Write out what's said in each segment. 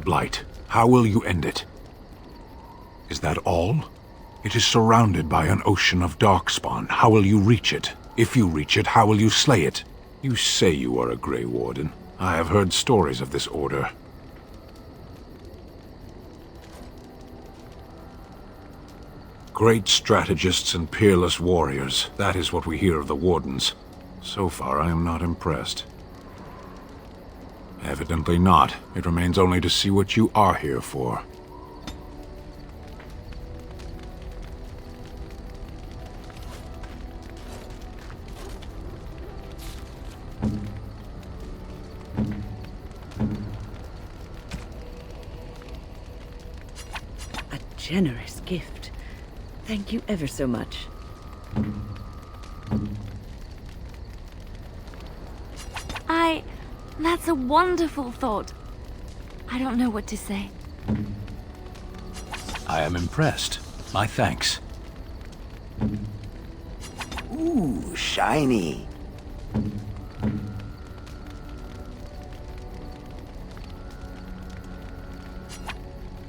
blight. How will you end it? Is that all? It is surrounded by an ocean of Darkspawn. How will you reach it? If you reach it, how will you slay it? You say you are a Grey Warden. I have heard stories of this order. Great strategists and peerless warriors. That is what we hear of the Wardens. So far, I am not impressed. Evidently not. It remains only to see what you are here for. A generous gift. Thank you ever so much. That's a wonderful thought. I don't know what to say. I am impressed. My thanks. Ooh, shiny.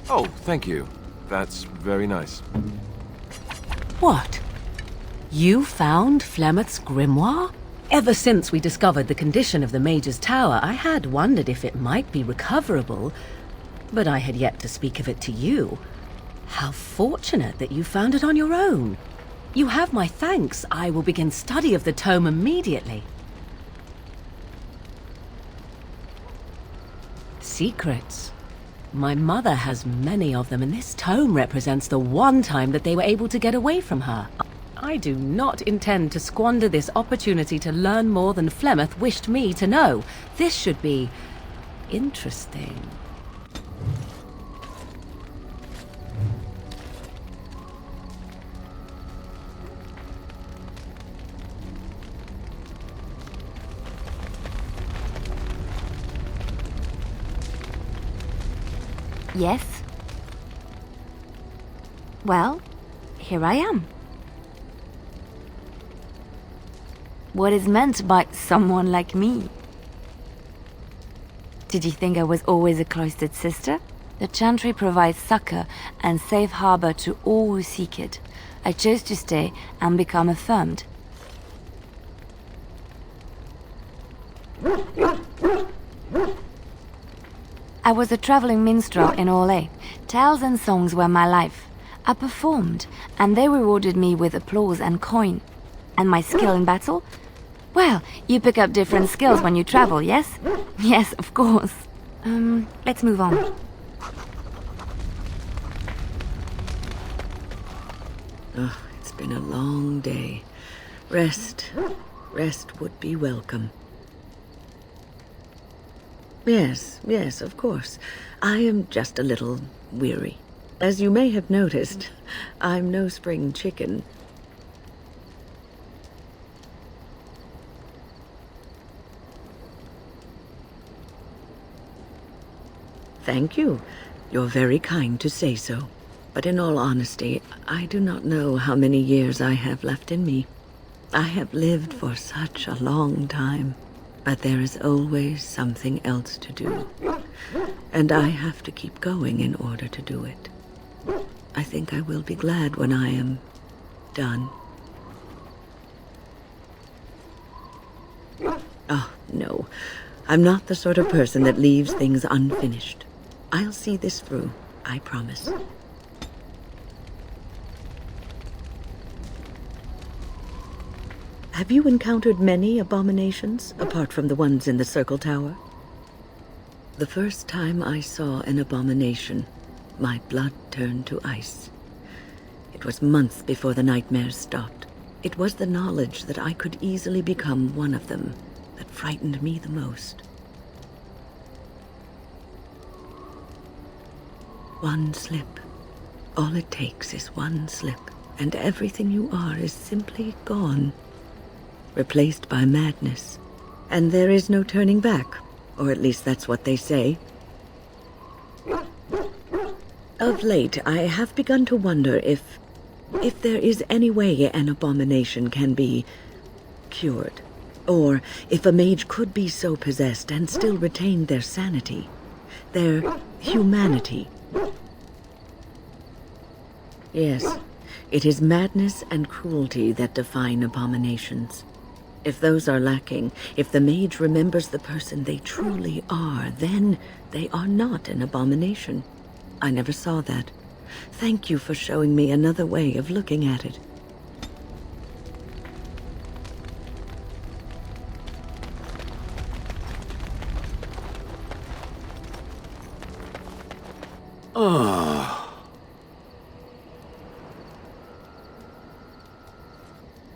Oh, thank you. That's very nice. What? You found Flemeth's grimoire? Ever since we discovered the condition of the Mage's Tower, I had wondered if it might be recoverable, but I had yet to speak of it to you. How fortunate that you found it on your own. You have my thanks. I will begin study of the tome immediately. Secrets. My mother has many of them, and this tome represents the one time that they were able to get away from her. I do not intend to squander this opportunity to learn more than Flemeth wished me to know. This should be interesting. Yes? Well, here I am. What is meant by someone like me? Did you think I was always a cloistered sister? The Chantry provides succor and safe harbor to all who seek it. I chose to stay and become affirmed. I was a traveling minstrel in Orlais. Tales and songs were my life. I performed, and they rewarded me with applause and coin. And my skill in battle? Well, you pick up different skills when you travel, yes? Yes, of course. Let's move on. Oh, it's been a long day. Rest would be welcome. Yes, of course. I am just a little weary. As you may have noticed, I'm no spring chicken. Thank you. You're very kind to say so. But in all honesty, I do not know how many years I have left in me. I have lived for such a long time, but there is always something else to do. And I have to keep going in order to do it. I think I will be glad when I am done. Oh, no. I'm not the sort of person that leaves things unfinished. I'll see this through, I promise. Have you encountered many abominations, apart from the ones in the Circle Tower? The first time I saw an abomination, my blood turned to ice. It was months before the nightmares stopped. It was the knowledge that I could easily become one of them that frightened me the most. One slip. All it takes is one slip, and everything you are is simply gone. Replaced by madness. And there is no turning back, or at least that's what they say. Of late, I have begun to wonder if there is any way an abomination can be cured, or if a mage could be so possessed and still retain their sanity. their humanity. Yes, it is madness and cruelty that define abominations. If those are lacking, if the mage remembers the person they truly are, then they are not an abomination. I never saw that. Thank you for showing me another way of looking at it.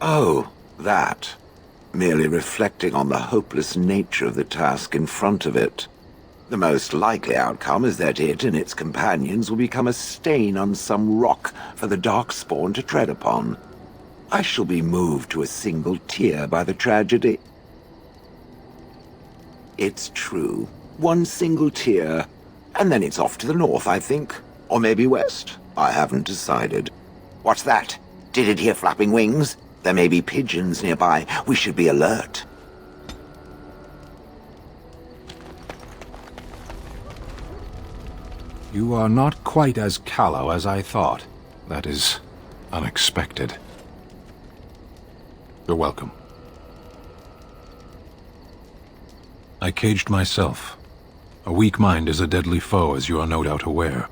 Oh, that. Merely reflecting on the hopeless nature of the task in front of it. The most likely outcome is that it and its companions will become a stain on some rock for the Darkspawn to tread upon. I shall be moved to a single tear by the tragedy. It's true. One single tear. And then it's off to the north, I think. Or maybe west. I haven't decided. What's that? Did it hear flapping wings? There may be pigeons nearby. We should be alert. You are not quite as callow as I thought. That is unexpected. You're welcome. I caged myself. A weak mind is a deadly foe, as you are no doubt aware.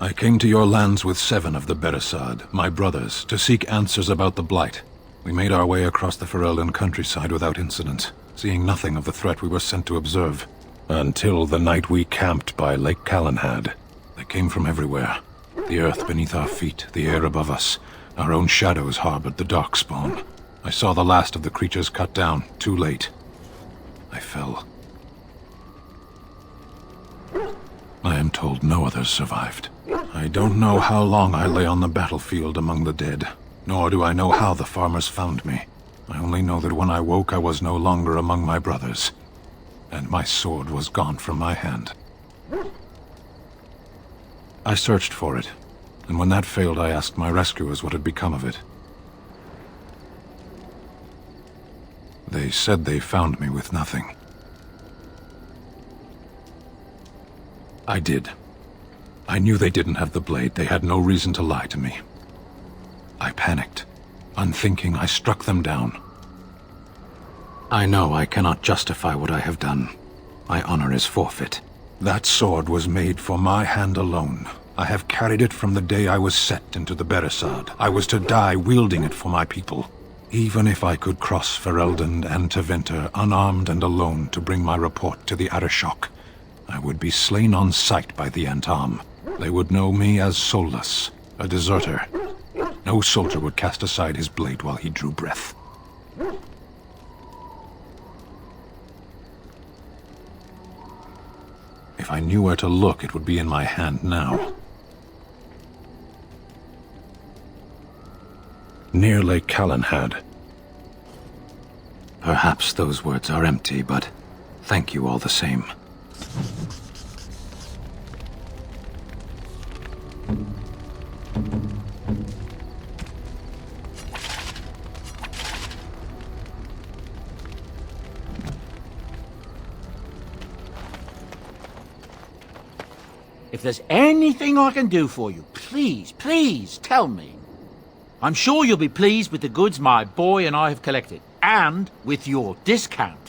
I came to your lands with 7 of the Beresad, my brothers, to seek answers about the Blight. We made our way across the Ferelden countryside without incident, seeing nothing of the threat we were sent to observe. Until the night we camped by Lake Callanhad. They came from everywhere. The earth beneath our feet, the air above us. Our own shadows harbored the Darkspawn. I saw the last of the creatures cut down, too late. I fell. I am told no others survived. I don't know how long I lay on the battlefield among the dead, nor do I know how the farmers found me. I only know that when I woke I was no longer among my brothers, and my sword was gone from my hand. I searched for it, and when that failed I asked my rescuers what had become of it. They said they found me with nothing. I did. I knew they didn't have the blade. They had no reason to lie to me. I panicked. Unthinking, I struck them down. I know I cannot justify what I have done. My honor is forfeit. That sword was made for my hand alone. I have carried it from the day I was set into the Beresad. I was to die wielding it for my people. Even if I could cross Ferelden and Tevinter unarmed and alone to bring my report to the Arishok, I would be slain on sight by the Antam. They would know me as soulless, a deserter. No soldier would cast aside his blade while he drew breath. If I knew where to look, it would be in my hand now. Near Lake Callanhad. Perhaps those words are empty, but thank you all the same. If there's anything I can do for you, please tell me. I'm sure you'll be pleased with the goods my boy and I have collected, and with your discount.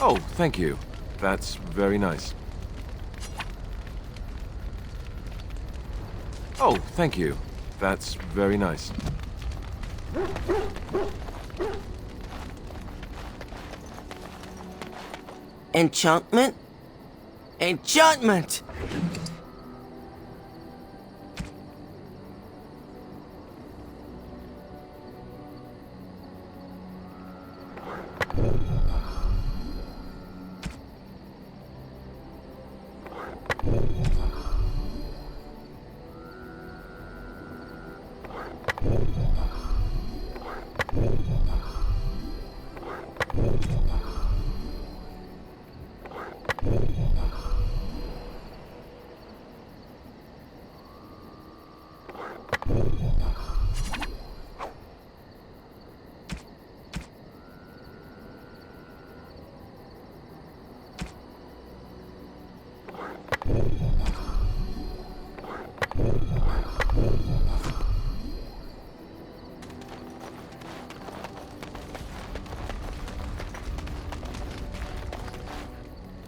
Oh, thank you. That's very nice. Oh, thank you. That's very nice. Enchantment? Enchantment!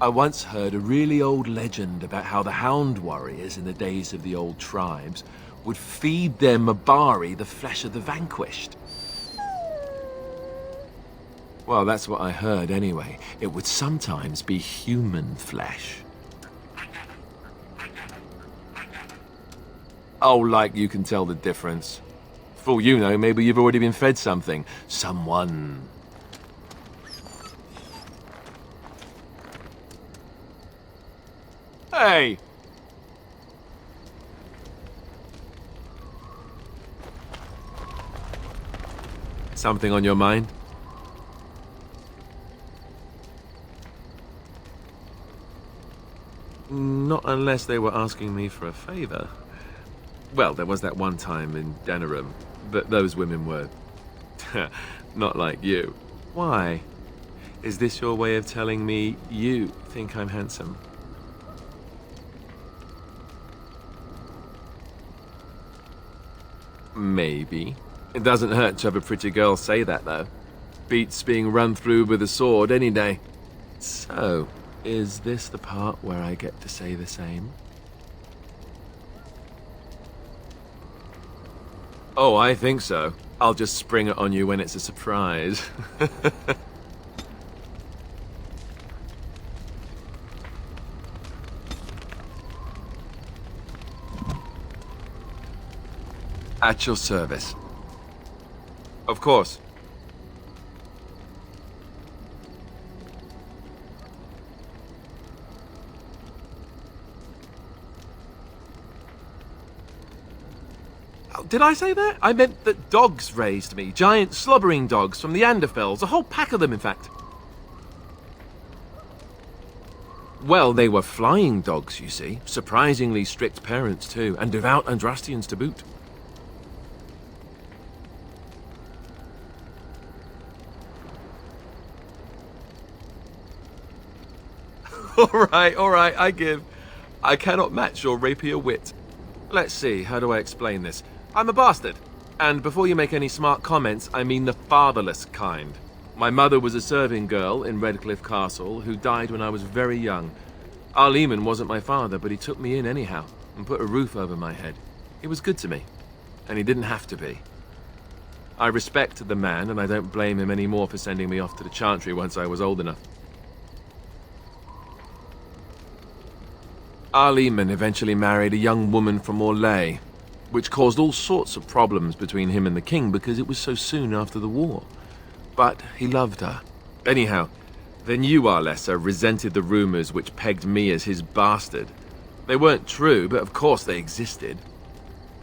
I once heard a really old legend about how the Hound warriors in the days of the old tribes would feed their Mabari the flesh of the vanquished. Well, that's what I heard anyway. It would sometimes be human flesh. Oh, like you can tell the difference. For all you know, maybe you've already been fed something. Someone. Hey! Something on your mind? Not unless they were asking me for a favor. Well, there was that one time in Denerim, but those women were not like you. Why? Is this your way of telling me you think I'm handsome? Maybe. It doesn't hurt to have a pretty girl say that, though. Beats being run through with a sword any day. So, is this the part where I get to say the same? Oh, I think so. I'll just spring it on you when it's a surprise. At your service. Of course. Oh, did I say that? I meant that dogs raised me. Giant slobbering dogs from the Anderfells. A whole pack of them, in fact. Well, they were flying dogs, you see. Surprisingly strict parents, too. And devout Andrastians to boot. All right, I give. I cannot match your rapier wit. Let's see, how do I explain this? I'm a bastard. And before you make any smart comments, I mean the fatherless kind. My mother was a serving girl in Redcliffe Castle who died when I was very young. Archdemon wasn't my father, but he took me in anyhow and put a roof over my head. He was good to me, and he didn't have to be. I respect the man, and I don't blame him anymore for sending me off to the Chantry once I was old enough. Archdemon eventually married a young woman from Orlais, which caused all sorts of problems between him and the king because it was so soon after the war. But he loved her. Anyhow, then you, Arlessa, resented the rumors which pegged me as his bastard. They weren't true, but of course they existed.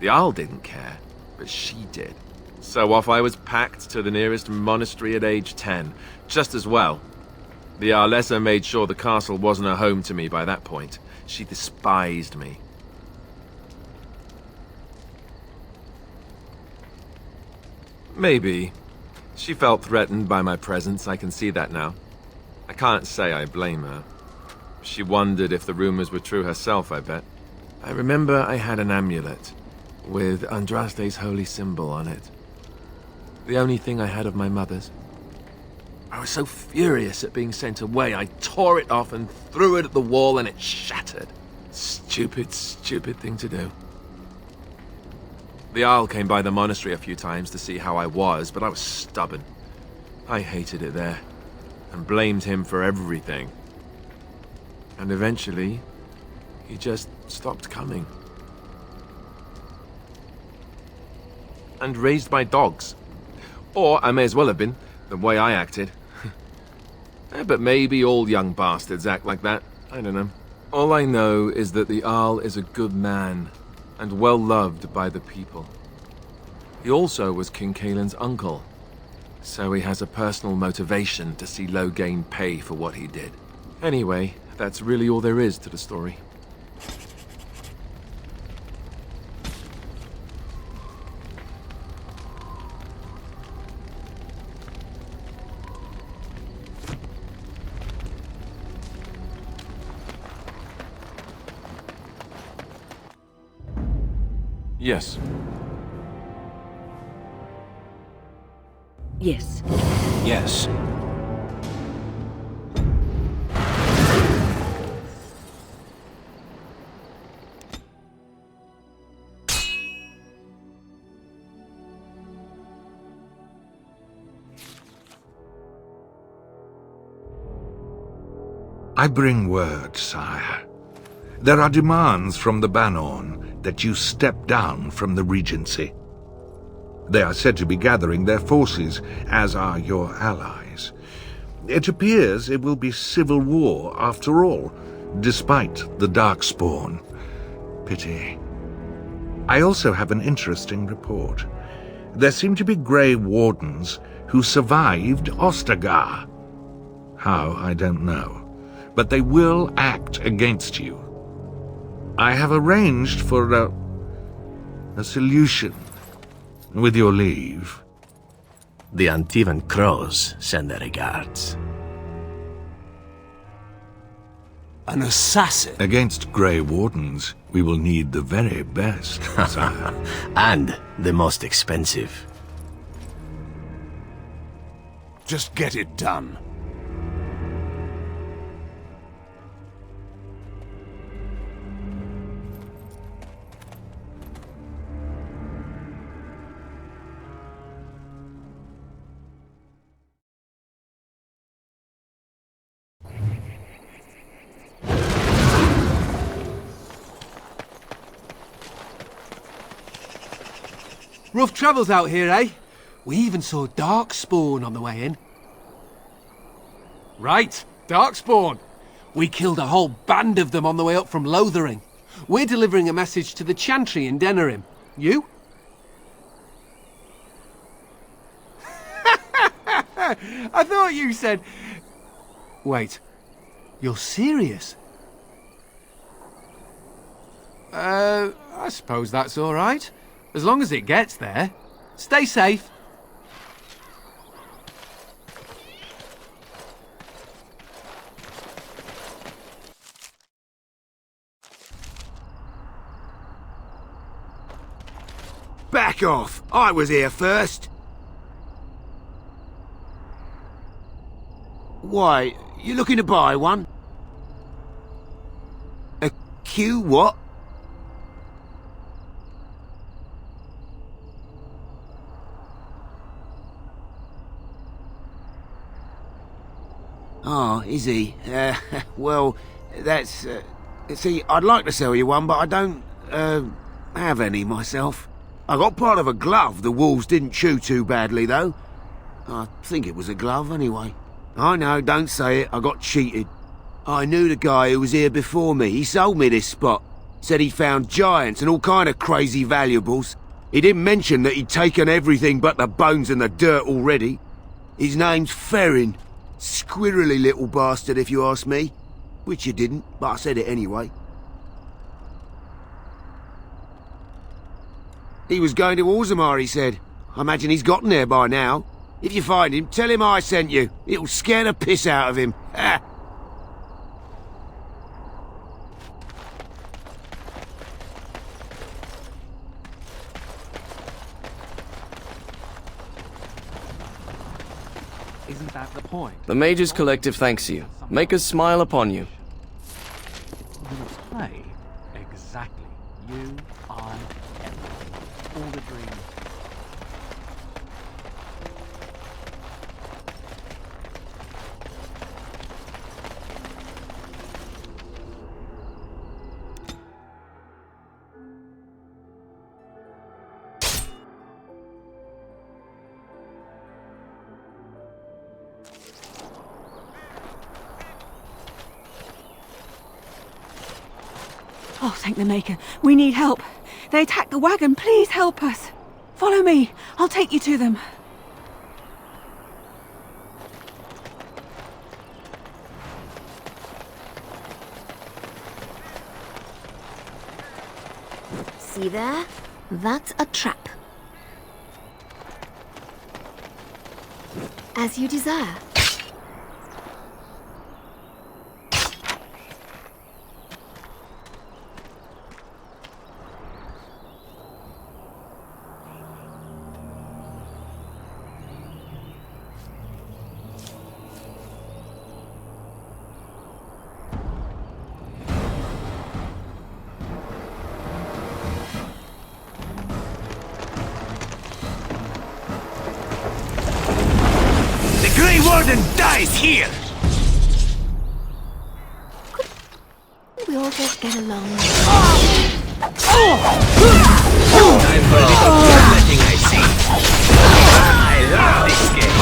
The Arl didn't care, but she did. So off I was packed to the nearest monastery at age 10, just as well. The Arlessa made sure the castle wasn't a home to me by that point. She despised me. Maybe. She felt threatened by my presence, I can see that now. I can't say I blame her. She wondered if the rumors were true herself, I bet. I remember I had an amulet with Andraste's holy symbol on it. The only thing I had of my mother's. I was so furious at being sent away, I tore it off and threw it at the wall and it shattered. Stupid, stupid thing to do. The Arl came by the monastery a few times to see how I was, but I was stubborn. I hated it there, and blamed him for everything. And eventually, he just stopped coming. And raised my dogs. Or I may as well have been, the way I acted. But maybe all young bastards act like that. I don't know. All I know is that the Arl is a good man, and well loved by the people. He also was King Cailin's uncle, so he has a personal motivation to see Loghain pay for what he did. Anyway, that's really all there is to the story. Yes. Yes. Yes. I bring word, sire. There are demands from the Banorn that you step down from the Regency. They are said to be gathering their forces, as are your allies. It appears it will be civil war after all, despite the Darkspawn. Pity. I also have an interesting report. There seem to be Grey Wardens who survived Ostagar. How, I don't know. But they will act against you. I have arranged for a solution, with your leave. The Antivan Crows send their regards. An assassin? Against Grey Wardens, we will need the very best, sire. And the most expensive. Just get it done. Rough travels out here, eh? We even saw Darkspawn on the way in. Right, Darkspawn. We killed a whole band of them on the way up from Lothering. We're delivering a message to the Chantry in Denerim. You? I thought you said... Wait, you're serious? I suppose that's all right. As long as it gets there. Stay safe. Back Back off! I was here first! Why, you looking to buy one? A Q what? Oh, is he? Well, that's... see, I'd like to sell you one, but I don't, have any myself. I got part of a glove the wolves didn't chew too badly, though. I think it was a glove, anyway. I know, don't say it, I got cheated. I knew the guy who was here before me. He sold me this spot. Said he found giants and all kind of crazy valuables. He didn't mention that he'd taken everything but the bones and the dirt already. His name's Ferrin. Squirrely little bastard, if you ask me. Which you didn't, but I said it anyway. He was going to Orzammar, he said. I imagine he's gotten there by now. If you find him, tell him I sent you. It'll scare the piss out of him. Ha! Isn't that the point? The Mages Collective thanks you. Make us smile upon you. You must play exactly. You, I, everything. All the dreams. Oh, thank the Maker. We need help. They attacked the wagon. Please help us. Follow me. I'll take you to them. See there? That's a trap. As you desire. The Grey Warden dies here! We all just get along. Time for a little bloodletting, I see. I love this game.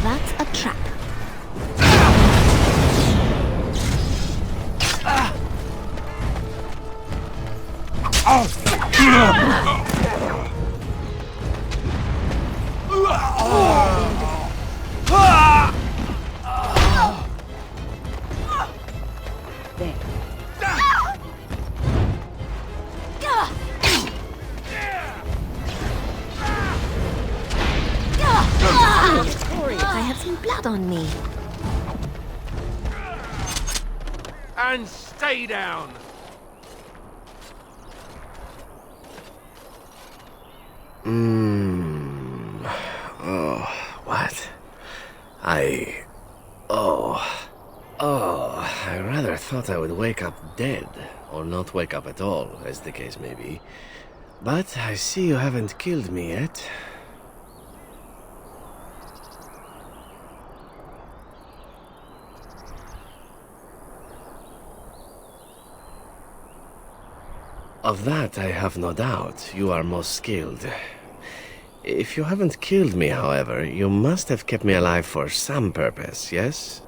That's a trap. I have some blood on me. And stay down! Oh, what? I rather thought I would wake up dead, or not wake up at all, as the case may be. But I see you haven't killed me yet. Of that I have no doubt. You are most skilled. If you haven't killed me, however, you must have kept me alive for some purpose, yes?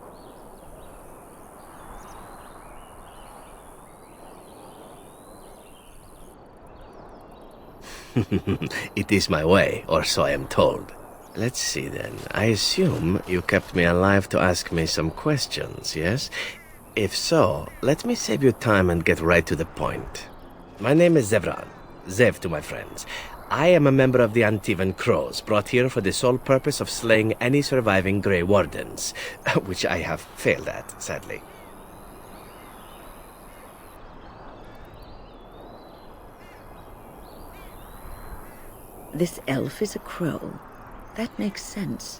It is my way, or so I am told. Let's see then. I assume you kept me alive to ask me some questions, yes? If so, let me save you time and get right to the point. My name is Zevran. Zev to my friends. I am a member of the Antivan Crows, brought here for the sole purpose of slaying any surviving Grey Wardens, which I have failed at, sadly. This elf is a crow. That makes sense.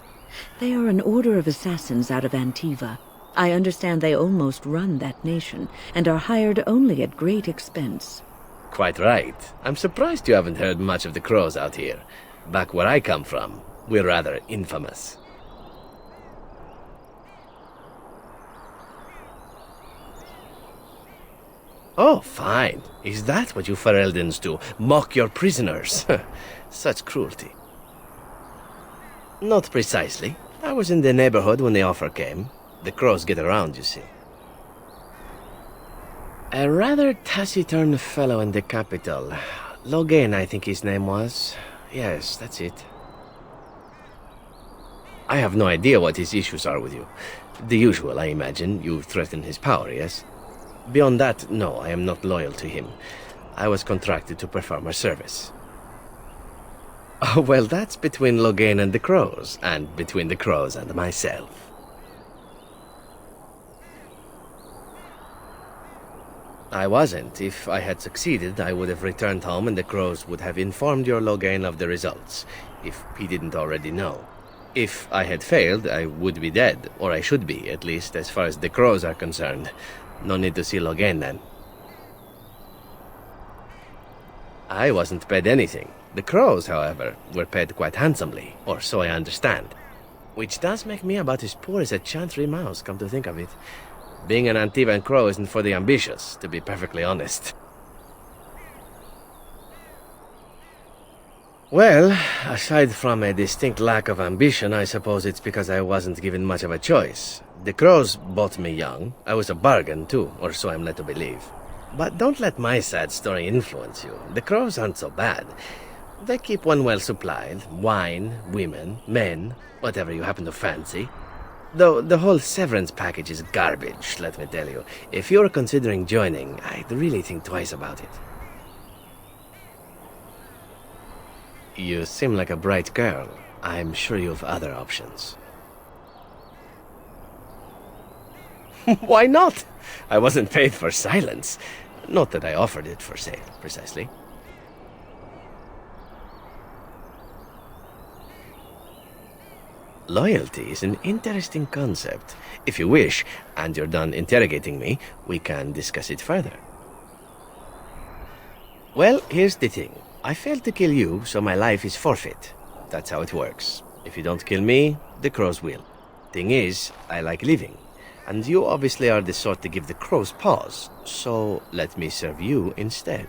They are an order of assassins out of Antiva. I understand they almost run that nation, and are hired only at great expense. Quite right. I'm surprised you haven't heard much of the Crows out here. Back where I come from, we're rather infamous. Oh, fine. Is that what you Fereldans do? Mock your prisoners? Such cruelty. Not precisely. I was in the neighborhood when the offer came. The Crows get around, you see. A rather taciturn fellow in the capital. Loghain, I think his name was. Yes, that's it. I have no idea what his issues are with you. The usual, I imagine. You threaten his power, yes? Beyond that, no, I am not loyal to him. I was contracted to perform a service. Oh, well, that's between Loghain and the Crows, and between the Crows and myself. I wasn't. If I had succeeded, I would have returned home and the Crows would have informed your Loghain of the results, if he didn't already know. If I had failed, I would be dead, or I should be, at least as far as the Crows are concerned. No need to see Loghain then. I wasn't paid anything. The Crows, however, were paid quite handsomely, or so I understand. Which does make me about as poor as a chantry mouse, come to think of it. Being an Antivan Crow isn't for the ambitious, to be perfectly honest. Well, aside from a distinct lack of ambition, I suppose it's because I wasn't given much of a choice. The Crows bought me young. I was a bargain, too, or so I'm led to believe. But don't let my sad story influence you. The Crows aren't so bad. They keep one well supplied. Wine, women, men, whatever you happen to fancy. Though the whole severance package is garbage, let me tell you. If you're considering joining, I'd really think twice about it. You seem like a bright girl. I'm sure you have other options. Why not? I wasn't paid for silence. Not that I offered it for sale, precisely. Loyalty is an interesting concept. If you wish, and you're done interrogating me, we can discuss it further. Well, here's the thing. I failed to kill you, so my life is forfeit. That's how it works. If you don't kill me, the Crows will. Thing is, I like living. And you obviously are the sort to give the Crows pause, so let me serve you instead.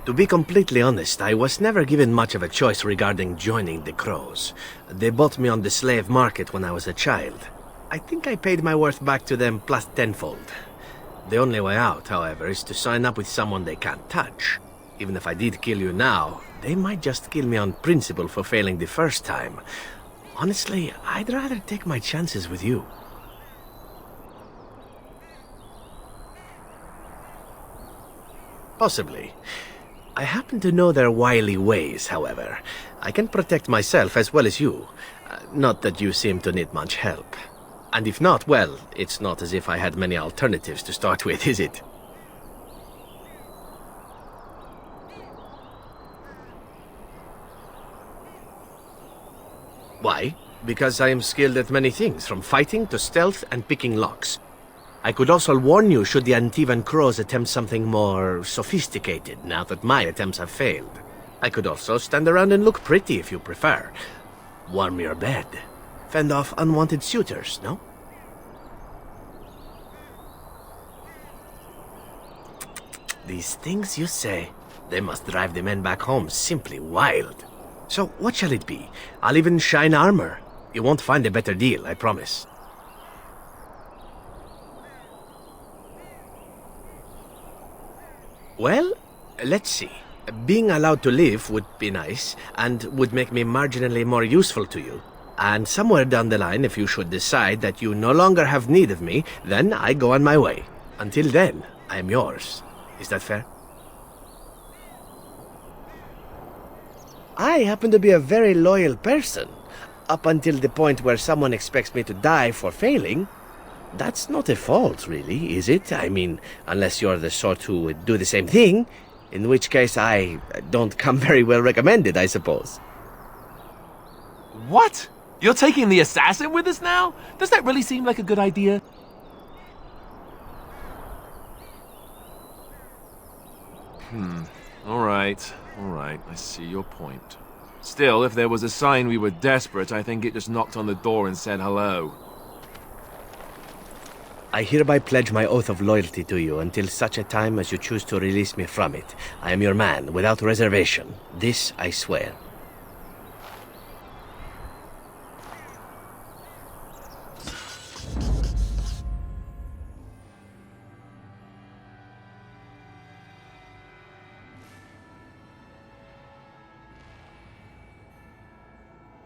To be completely honest, I was never given much of a choice regarding joining the Crows. They bought me on the slave market when I was a child. I think I paid my worth back to them plus tenfold. The only way out, however, is to sign up with someone they can't touch. Even if I did kill you now, they might just kill me on principle for failing the first time. Honestly, I'd rather take my chances with you. Possibly. I happen to know their wily ways, however. I can protect myself as well as you. Not that you seem to need much help. And if not, well, it's not as if I had many alternatives to start with, is it? Why? Because I am skilled at many things, from fighting to stealth and picking locks. I could also warn you should the Antivan Crows attempt something more sophisticated, now that my attempts have failed. I could also stand around and look pretty if you prefer. Warm your bed. Fend off unwanted suitors, no? These things you say, they must drive the men back home simply wild. So what shall it be? I'll even shine armor. You won't find a better deal, I promise. Well, let's see. Being allowed to live would be nice, and would make me marginally more useful to you. And somewhere down the line, if you should decide that you no longer have need of me, then I go on my way. Until then, I am yours. Is that fair? I happen to be a very loyal person. Up until the point where someone expects me to die for failing. That's not a fault, really, is it? I mean, unless you're the sort who would do the same thing, in which case I don't come very well recommended, I suppose. What? You're taking the assassin with us now? Does that really seem like a good idea? All right, I see your point. Still, if there was a sign we were desperate, I think it just knocked on the door and said hello. I hereby pledge my oath of loyalty to you until such a time as you choose to release me from it. I am your man, without reservation. This I swear.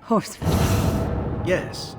Horseford. Yes.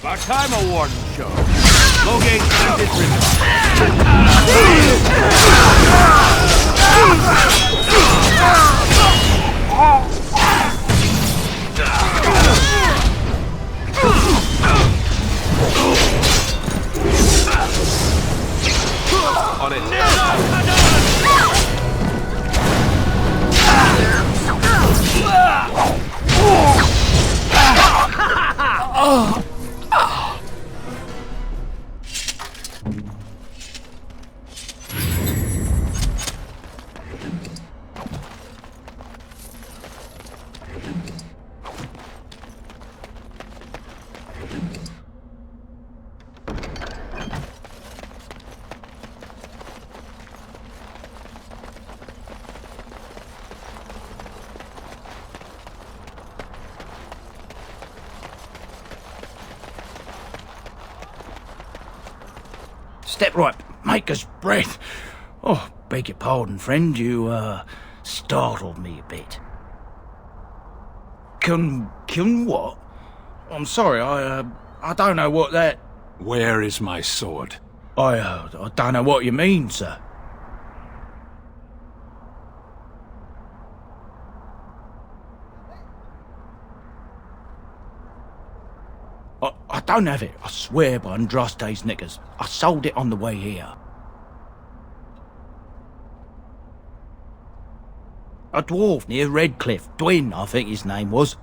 About time a warden show. Loghain sent his On it. Step right, maker's breath. Oh, beg your pardon, friend. You, startled me a bit. Can what? I'm sorry, I don't know what that... Where is my sword? I don't know what you mean, sir. I don't have it, I swear by Andraste's knickers. I sold it on the way here. A dwarf near Redcliffe, Dwyn, I think his name was.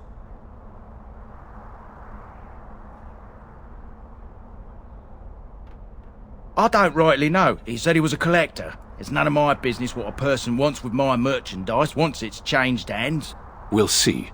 I don't rightly know. He said he was a collector. It's none of my business what a person wants with my merchandise once it's changed hands. We'll see.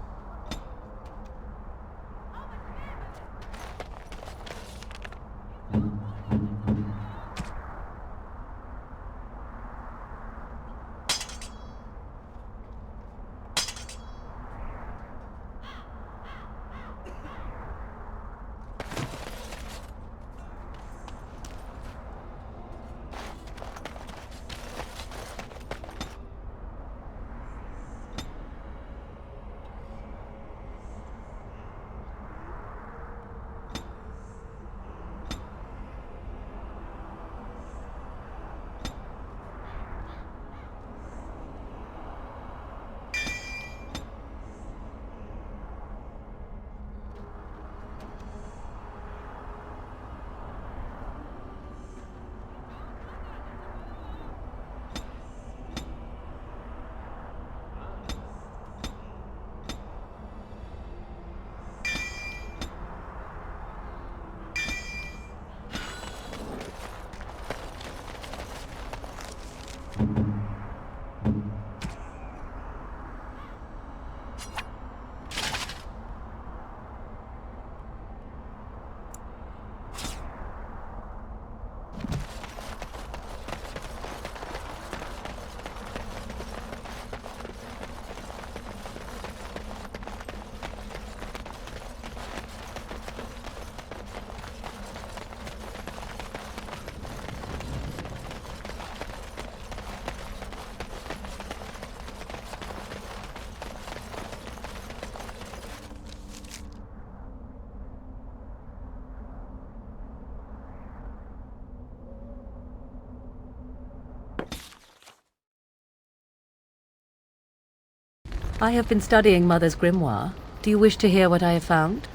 I have been studying Mother's grimoire. Do you wish to hear what I have found?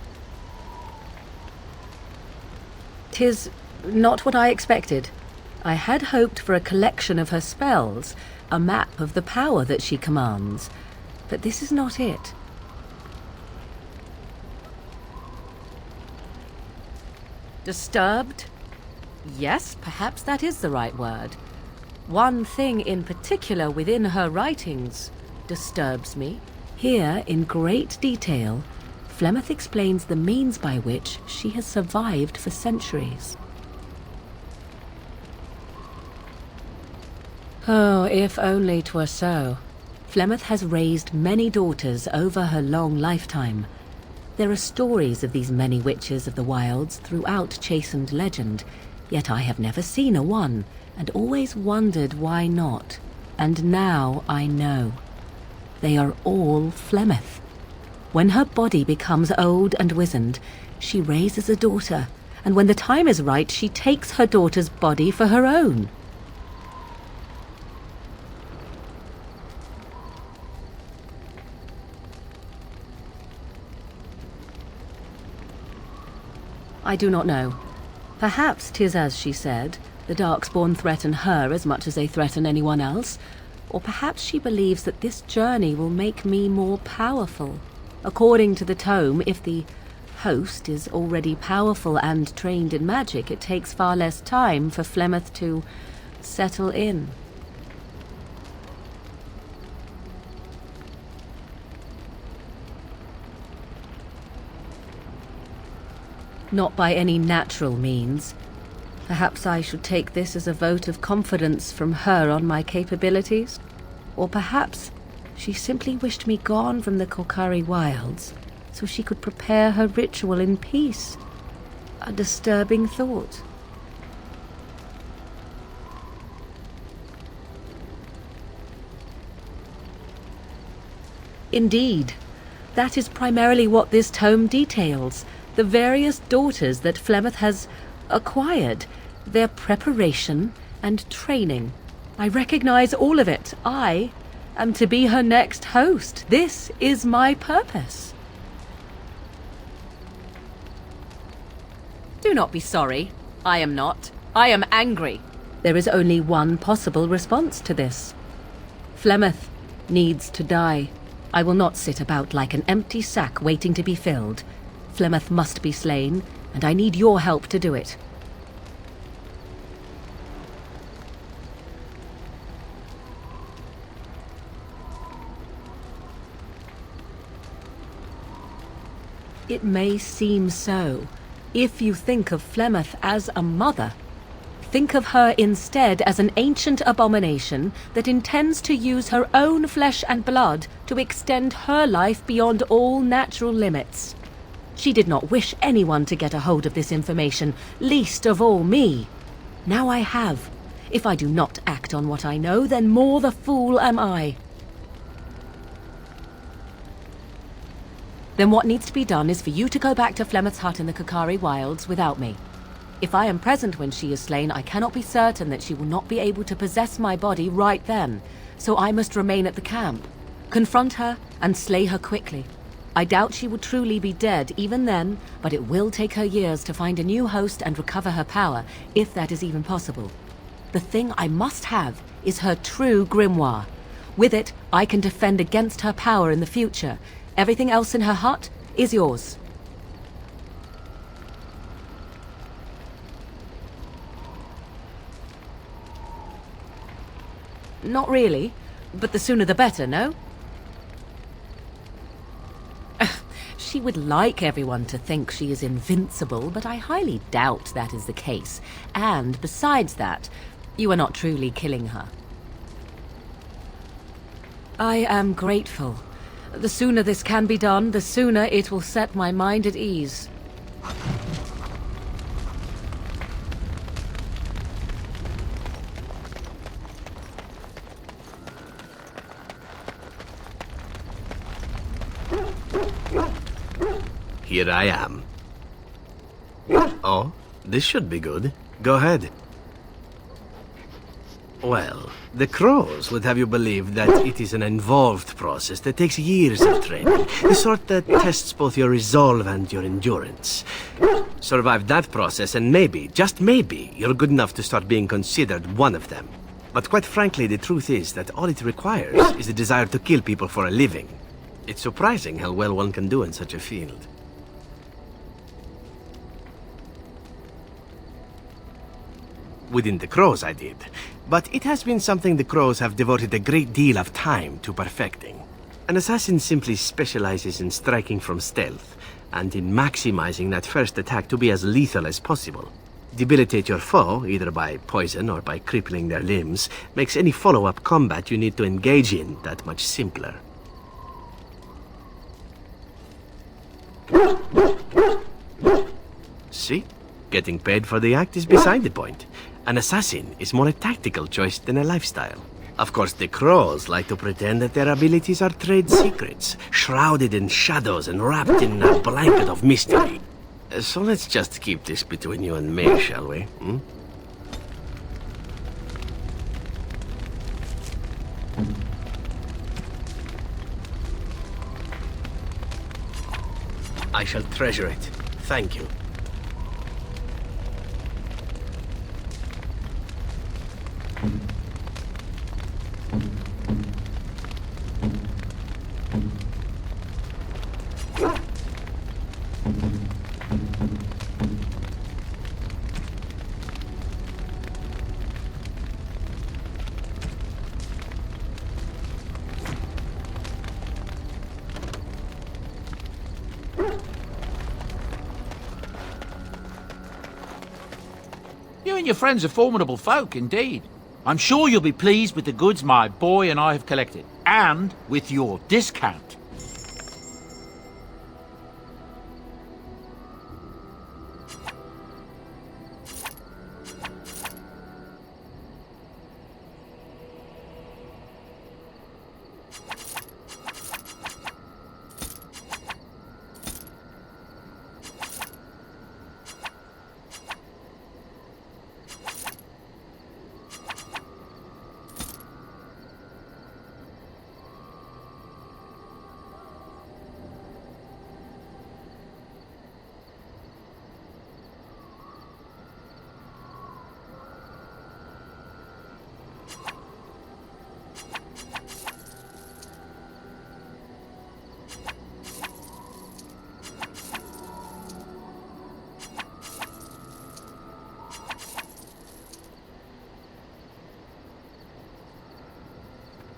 'Tis not what I expected. I had hoped for a collection of her spells, a map of the power that she commands, but this is not it. Disturbed? Yes, perhaps that is the right word. One thing in particular within her writings disturbs me. Here, in great detail, Flemeth explains the means by which she has survived for centuries. Oh, if only 'twere so. Flemeth has raised many daughters over her long lifetime. There are stories of these many witches of the wilds throughout chastened legend, yet I have never seen a one, and always wondered why not. And now I know. They are all Flemeth. When her body becomes old and wizened, she raises a daughter, and when the time is right, she takes her daughter's body for her own. I do not know. Perhaps 'tis as she said, the Darkspawn threaten her as much as they threaten anyone else, or perhaps she believes that this journey will make me more powerful. According to the tome, if the host is already powerful and trained in magic, it takes far less time for Flemeth to settle in. Not by any natural means. Perhaps I should take this as a vote of confidence from her on my capabilities. Or perhaps she simply wished me gone from the Klleo wilds so she could prepare her ritual in peace. A disturbing thought. Indeed, that is primarily what this tome details. The various daughters that Flemeth has acquired, their preparation and training. I recognize all of it. I am to be her next host. This is my purpose. Do not be sorry. I am not. I am angry. There is only one possible response to this. Flemeth needs to die. I will not sit about like an empty sack waiting to be filled. Flemeth must be slain, and I need your help to do it. It may seem so. If you think of Flemeth as a mother, think of her instead as an ancient abomination that intends to use her own flesh and blood to extend her life beyond all natural limits. She did not wish anyone to get a hold of this information, least of all me. Now I have. If I do not act on what I know, then more the fool am I. Then what needs to be done is for you to go back to Flemeth's hut in the Klleo wilds without me. If I am present when she is slain, I cannot be certain that she will not be able to possess my body right then, so I must remain at the camp, confront her, and slay her quickly. I doubt she will truly be dead even then, but it will take her years to find a new host and recover her power, if that is even possible. The thing I must have is her true grimoire. With it, I can defend against her power in the future. Everything else in her hut is yours. Not really, but the sooner the better, no? She would like everyone to think she is invincible, but I highly doubt that is the case. And besides that, you are not truly killing her. I am grateful. The sooner this can be done, the sooner it will set my mind at ease. Here I am. Oh, this should be good. Go ahead. Well, the Crows would have you believe that it is an involved process that takes years of training. The sort that tests both your resolve and your endurance. Survive that process and maybe, just maybe, you're good enough to start being considered one of them. But quite frankly, the truth is that all it requires is the desire to kill people for a living. It's surprising how well one can do in such a field. Within the Crows, I did. But it has been something the Crows have devoted a great deal of time to perfecting. An assassin simply specializes in striking from stealth, and in maximizing that first attack to be as lethal as possible. Debilitate your foe, either by poison or by crippling their limbs, makes any follow-up combat you need to engage in that much simpler. See? Getting paid for the act is beside the point. An assassin is more a tactical choice than a lifestyle. Of course, the Crows like to pretend that their abilities are trade secrets, shrouded in shadows and wrapped in a blanket of mystery. So let's just keep this between you and me, shall we? Hmm? I shall treasure it. Thank you. You and your friends are formidable folk, indeed. I'm sure you'll be pleased with the goods my boy and I have collected, and with your discount.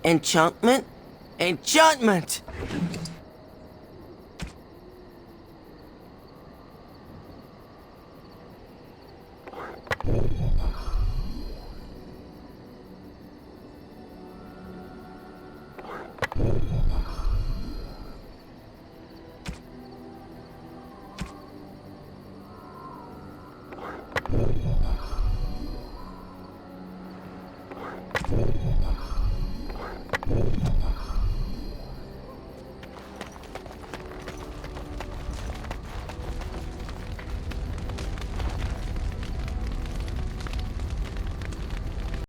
Enchantment? Enchantment!